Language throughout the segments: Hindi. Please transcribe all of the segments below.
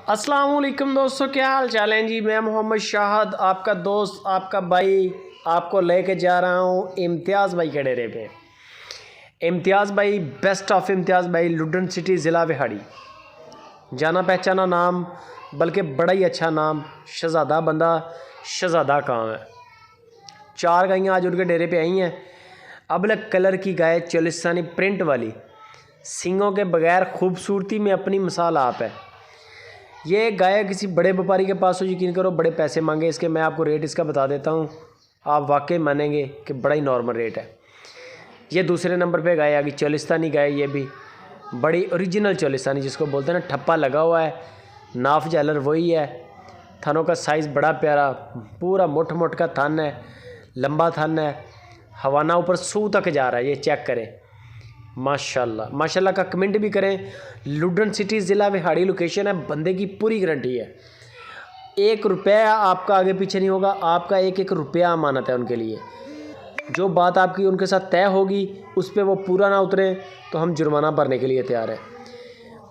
अस्सलाम वालेकुम दोस्तों, क्या हाल चाल हैं जी। मैं मोहम्मद शाहद, आपका दोस्त, आपका भाई, आपको लेके जा रहा हूँ इम्तियाज़ भाई के डेरे पे। इम्तियाज़ भाई, बेस्ट ऑफ इम्तियाज़ भाई, लुडन सिटी ज़िला विहाड़ी, जाना पहचाना नाम, बल्कि बड़ा ही अच्छा नाम। शहज़ादा बंदा, शहज़ादा काम है। 4 गायें आज उनके डेरे पे आई हैं। अबलग कलर की गाय, चोलिस्तानी प्रिंट वाली, सींगों के बगैर खूबसूरती में अपनी मिसाल आप है। ये गाय किसी बड़े व्यापारी के पास हो, यकीन करो बड़े पैसे मांगे इसके। मैं आपको रेट इसका बता देता हूँ, आप वाकई मानेंगे कि बड़ा ही नॉर्मल रेट है। ये दूसरे नंबर पे गाय आ गई, चोलिस्तानी गाय। ये भी बड़ी ओरिजिनल चोलिस्तानी जिसको बोलते हैं ना, ठप्पा लगा हुआ है, नाफ झालर वही है। थनों का साइज़ बड़ा प्यारा, पूरा मुठ मुठ का थन है, लंबा थन है, हवाना ऊपर सू तक जा रहा है। ये चेक करें, माशाल्लाह माशाल्लाह का कमेंट भी करें। लुडन सिटी ज़िला विहाड़ी लोकेशन है, बंदे की पूरी गारंटी है। 1 रुपया आपका आगे पीछे नहीं होगा, आपका 1 रुपया अमानत है उनके लिए। जो बात आपकी उनके साथ तय होगी उस पर वो पूरा ना उतरे तो हम जुर्माना भरने के लिए तैयार हैं।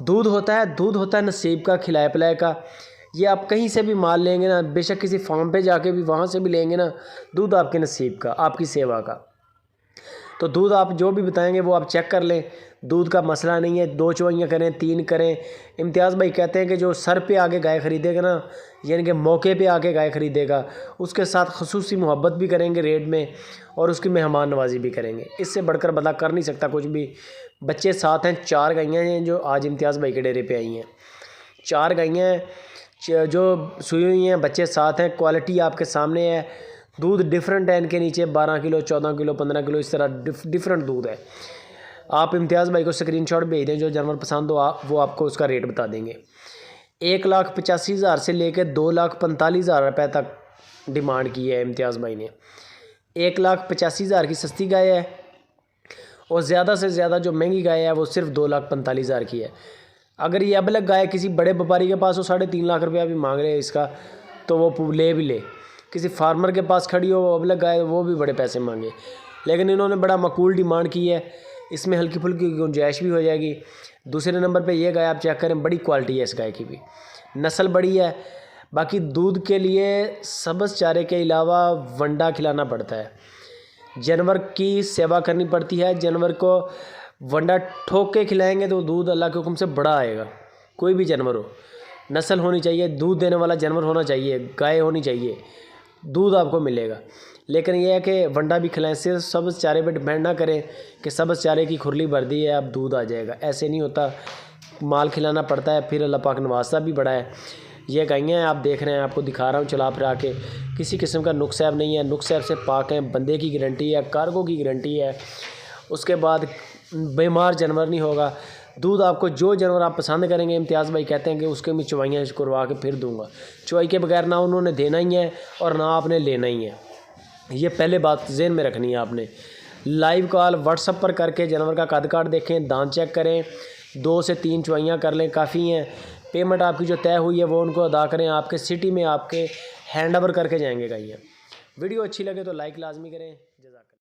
दूध होता है नसीब का, खिलाए पिलाए का। ये आप कहीं से भी माल लेंगे ना, बेशक किसी फार्म पे जाके भी वहाँ से भी लेंगे ना, दूध आपके नसीब का, आपकी सेवा का। तो दूध आप जो भी बताएंगे वो आप चेक कर लें, दूध का मसला नहीं है। 2 चुवाइयाँ करें, 3 करें। इम्तियाज़ भाई कहते हैं कि जो सर पे आके गाय ख़रीदेगा ना, यानी कि मौके पे आके गाय ख़रीदेगा, उसके साथ ख़ुसूसी मोहब्बत भी करेंगे रेट में, और उसकी मेहमान नवाजी भी करेंगे। इससे बढ़कर बंदा कर नहीं सकता कुछ भी। बच्चे साथ हैं, 4 गायें हैं जो आज इम्तियाज़ भाई के डेरे पे आई हैं। 4 गायें हैं जो सुई हुई हैं, बच्चे साथ हैं, क्वालिटी आपके सामने है। दूध डिफरेंट है इनके नीचे, 12 किलो, 14 किलो, 15 किलो, इस तरह डिफरेंट दूध है। आप इम्तियाज़ भाई को स्क्रीनशॉट भेज दें, जो जानवर पसंद हो वो आपको उसका रेट बता देंगे। 1,85,000 से लेकर 2,45,000 रुपये तक डिमांड की है इम्तियाज़ भाई ने। 1,85,000 की सस्ती गाय है, और ज़्यादा से ज़्यादा जो महंगी गाय है वो सिर्फ 2,45,000 की है। अगर ये अबलग गाय किसी बड़े व्यापारी के पास हो, 3.5 लाख रुपया भी मांग रहे हैं इसका, तो वो ले भी ले। किसी फार्मर के पास खड़ी हो अबलग गाय, वो भी बड़े पैसे मांगे, लेकिन इन्होंने बड़ा माकूल डिमांड की है। इसमें हल्की फुल्की गुंजाइश भी हो जाएगी। दूसरे नंबर पे ये गाय आप चेक करें, बड़ी क्वालिटी है इस गाय की भी, नस्ल बड़ी है। बाकी दूध के लिए सब्ज़ चारे के अलावा वंडा खिलाना पड़ता है, जानवर की सेवा करनी पड़ती है। जानवर को वंडा ठोक के खिलाएंगे तो दूध अल्लाह के हुक्म से बड़ा आएगा। कोई भी जानवर हो, नस्ल होनी चाहिए, दूध देने वाला जानवर होना चाहिए, गाय होनी चाहिए, दूध आपको मिलेगा। लेकिन यह है कि वंडा भी खिलाएं, सिर्फ सब्ज़ चारे पे डिपेंड ना करें कि सब्ज़ चारे की खुरली भर दी है अब दूध आ जाएगा, ऐसे नहीं होता। माल खिलाना पड़ता है, फिर अल्लाह पाक नवाज़ता भी बड़ा है। ये गायें आप देख रहे हैं, आपको दिखा रहा हूँ चला फिरा के, किसी किस्म का नुक्स ऐब नहीं है, नुक्स ऐब से पाक हैं। बंदे की गारंटी है, कार्गो की गारंटी है। उसके बाद बीमार जानवर नहीं होगा। दूध आपको जो जानवर आप पसंद करेंगे, इम्तियाज़ भाई कहते हैं कि उसके मैं चुवाइयाँ करवा के फिर दूंगा। चुवाई के बगैर ना उन्होंने देना ही है और ना आपने लेना ही है। ये पहले बात ज़हन में रखनी है आपने। लाइव कॉल व्हाट्सअप पर करके जानवर का कद काट देखें, दांत चेक करें, 2 से 3 चुवाइयाँ कर लें, काफ़ी हैं। पेमेंट आपकी जो तय हुई है वो उनको अदा करें, आपके सिटी में आपके हैंड ओवर करके जाएंगे गायें। वीडियो अच्छी लगे तो लाइक लाजमी करें। जज़ाकल्लाह।